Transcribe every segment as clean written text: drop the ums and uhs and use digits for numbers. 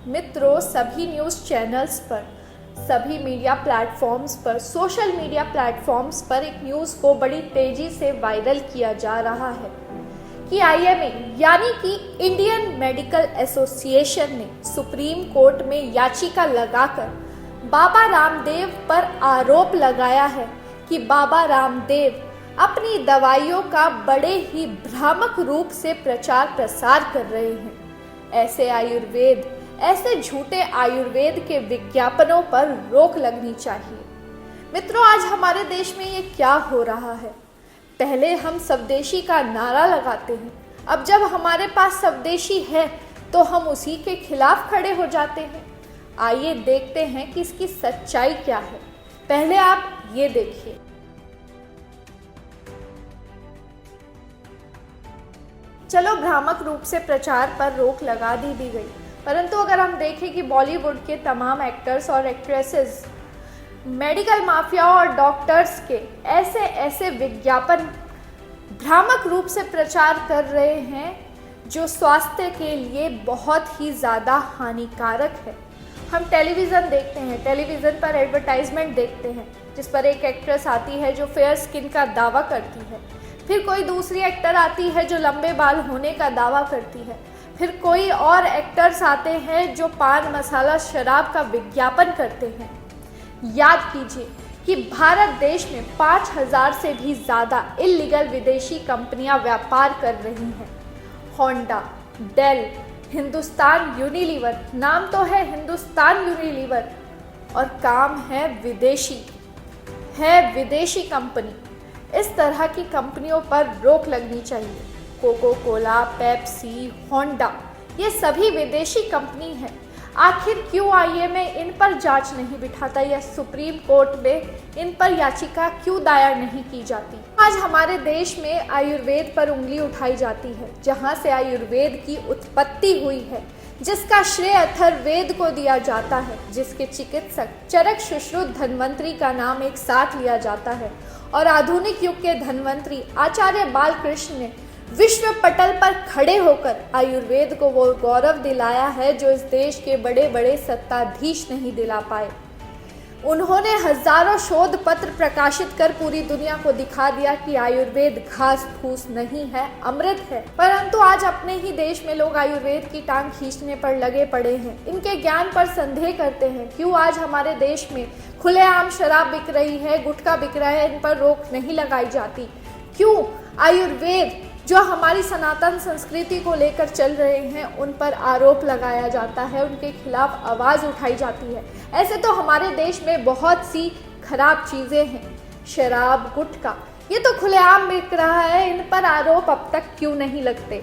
मित्रों, सभी news channels पर, सभी मीडिया प्लेटफॉर्म्स पर, सोशल मीडिया प्लेटफॉर्म्स पर एक न्यूज़ को बड़ी तेज़ी से वायरल किया जा रहा है कि आईएमए यानी कि इंडियन मेडिकल एसोसिएशन ने सुप्रीम कोर्ट में याचिका लगाकर बाबा रामदेव पर आरोप लगाया है कि बाबा रामदेव अपनी दवाइयों का बड़े ही भ्रामक रूप से प्रचार प्रसार कर रहे हैं। ऐसे झूठे आयुर्वेद के विज्ञापनों पर रोक लगनी चाहिए। मित्रों, आज हमारे देश में ये क्या हो रहा है? पहले हम स्वदेशी का नारा लगाते हैं, अब जब हमारे पास स्वदेशी है तो हम उसी के खिलाफ खड़े हो जाते हैं। आइए देखते हैं कि इसकी सच्चाई क्या है। पहले आप ये देखिए। चलो, भ्रामक रूप से प्रचार पर रोक लगा दी गई, परंतु अगर हम देखें कि बॉलीवुड के तमाम एक्टर्स और एक्ट्रेसेस मेडिकल माफिया और डॉक्टर्स के ऐसे विज्ञापन भ्रामक रूप से प्रचार कर रहे हैं जो स्वास्थ्य के लिए बहुत ही ज़्यादा हानिकारक है। हम टेलीविज़न देखते हैं, टेलीविज़न पर एडवर्टाइजमेंट देखते हैं जिस पर एक एक्ट्रेस आती है जो फेयर स्किन का दावा करती है, फिर कोई दूसरी एक्टर आती है जो लंबे बाल होने का दावा करती है, फिर कोई और एक्टर्स आते हैं जो पान मसाला शराब का विज्ञापन करते हैं। याद कीजिए कि भारत देश में 5000 से भी ज़्यादा इल्लीगल विदेशी कंपनियां व्यापार कर रही हैं। होंडा, डेल, हिंदुस्तान यूनिलीवर, नाम तो है हिंदुस्तान यूनिलीवर और काम है विदेशी कंपनी। इस तरह की कंपनियों पर रोक लगनी चाहिए। कोको कोला, पेप्सी, होंडा, ये सभी विदेशी कंपनी हैं। आखिर क्यों आईएमए इन पर जांच नहीं बिठाता या सुप्रीम कोर्ट में इन पर याचिका क्यों दायर नहीं की जाती? आज हमारे देश में आयुर्वेद पर उंगली उठाई जाती है, जहां से आयुर्वेद की उत्पत्ति हुई है, जिसका श्रेय अथर्ववेद को दिया जाता है, जिसके चिकित्सक चरक सुश्रुत धन्वंतरी का नाम एक साथ लिया जाता है और आधुनिक युग के धन्वंतरी आचार्य बालकृष्ण ने विश्व पटल पर खड़े होकर आयुर्वेद को वो गौरव दिलाया है जो इस देश के बड़े बड़े सत्ताधीश नहीं दिला पाए। उन्होंने हजारों शोध पत्र प्रकाशित कर पूरी दुनिया को दिखा दिया कि आयुर्वेद घास फूस नहीं है, अमृत है। परंतु आज अपने ही देश में लोग आयुर्वेद की टांग खींचने पर लगे पड़े हैं, इनके ज्ञान पर संदेह करते हैं। क्यों आज हमारे देश में खुलेआम शराब बिक रही है, गुटखा बिक रहा है, इन पर रोक नहीं लगाई जाती? क्यों आयुर्वेद जो हमारी सनातन संस्कृति को लेकर चल रहे हैं उन पर आरोप लगाया जाता है, उनके खिलाफ आवाज़ उठाई जाती है? ऐसे तो हमारे देश में बहुत सी खराब चीज़ें हैं, शराब, गुटखा, ये तो खुलेआम बिक रहा है, इन पर आरोप अब तक क्यों नहीं लगते?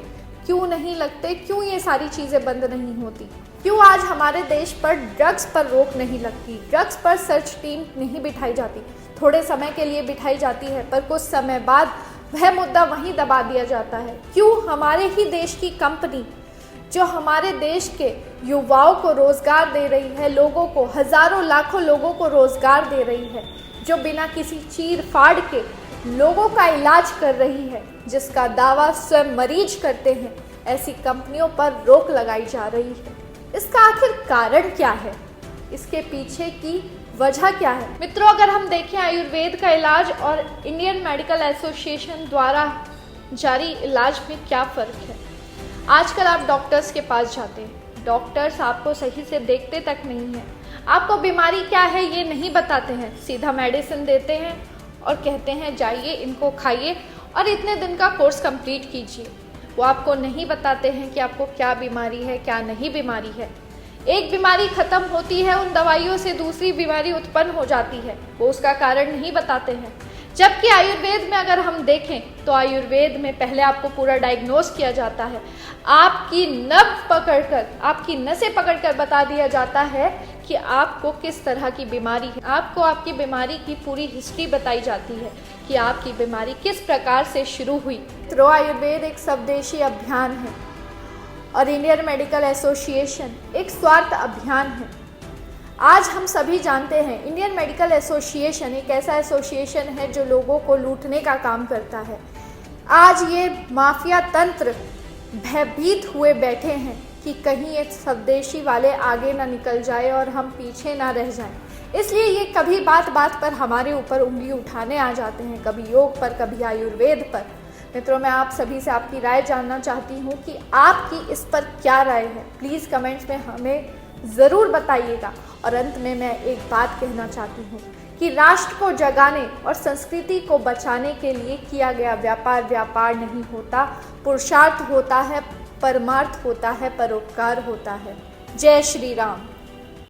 क्यों ये सारी चीज़ें बंद नहीं होती? क्यों आज हमारे देश पर ड्रग्स पर रोक नहीं लगती? ड्रग्स पर सर्च टीम नहीं बिठाई जाती? थोड़े समय के लिए बिठाई जाती है, पर कुछ समय बाद वह मुद्दा वहीं दबा दिया जाता है। क्यों हमारे ही देश की कंपनी जो हमारे देश के युवाओं को रोजगार दे रही है, लोगों को, हजारों लाखों लोगों को रोजगार दे रही है, जो बिना किसी चीर फाड़ के लोगों का इलाज कर रही है, जिसका दावा स्वयं मरीज करते हैं, ऐसी कंपनियों पर रोक लगाई जा रही है? इसका आखिर कारण क्या है? इसके पीछे की वजह क्या है? मित्रों, अगर हम देखें आयुर्वेद का इलाज और इंडियन मेडिकल एसोसिएशन द्वारा जारी इलाज में क्या फ़र्क है? आजकल आप डॉक्टर्स के पास जाते हैं, डॉक्टर्स आपको सही से देखते तक नहीं हैं, आपको बीमारी क्या है ये नहीं बताते हैं, सीधा मेडिसिन देते हैं और कहते हैं जाइए इनको खाइए और इतने दिन का कोर्स कंप्लीट कीजिए। वो आपको नहीं बताते हैं कि आपको क्या बीमारी है, क्या नहीं बीमारी है। एक बीमारी खत्म होती है, उन दवाइयों से दूसरी बीमारी उत्पन्न हो जाती है, वो उसका कारण नहीं बताते हैं। जबकि आयुर्वेद में अगर हम देखें तो आयुर्वेद में पहले आपको पूरा डायग्नोस किया जाता है, आपकी आपकी नसें पकड़कर बता दिया जाता है कि आपको किस तरह की बीमारी है, आपको आपकी बीमारी की पूरी हिस्ट्री बताई जाती है कि आपकी बीमारी किस प्रकार से शुरू हुई। तो आयुर्वेद एक स्वदेशी अभियान है और इंडियन मेडिकल एसोसिएशन एक स्वार्थ अभियान है। आज हम सभी जानते हैं इंडियन मेडिकल एसोसिएशन एक ऐसा एसोसिएशन है जो लोगों को लूटने का काम करता है। आज ये माफिया तंत्र भयभीत हुए बैठे हैं कि कहीं ये स्वदेशी वाले आगे ना निकल जाए और हम पीछे ना रह जाएं। इसलिए ये कभी बात बात पर हमारे ऊपर उंगली उठाने आ जाते हैं, कभी योग पर, कभी आयुर्वेद पर। मित्रों, मैं आप सभी से आपकी राय जानना चाहती हूँ कि आपकी इस पर क्या राय है। प्लीज़ कमेंट्स में हमें ज़रूर बताइएगा। और अंत में मैं एक बात कहना चाहती हूँ कि राष्ट्र को जगाने और संस्कृति को बचाने के लिए किया गया व्यापार व्यापार नहीं होता, पुरुषार्थ होता है, परमार्थ होता है, परोपकार होता है। जय श्री राम।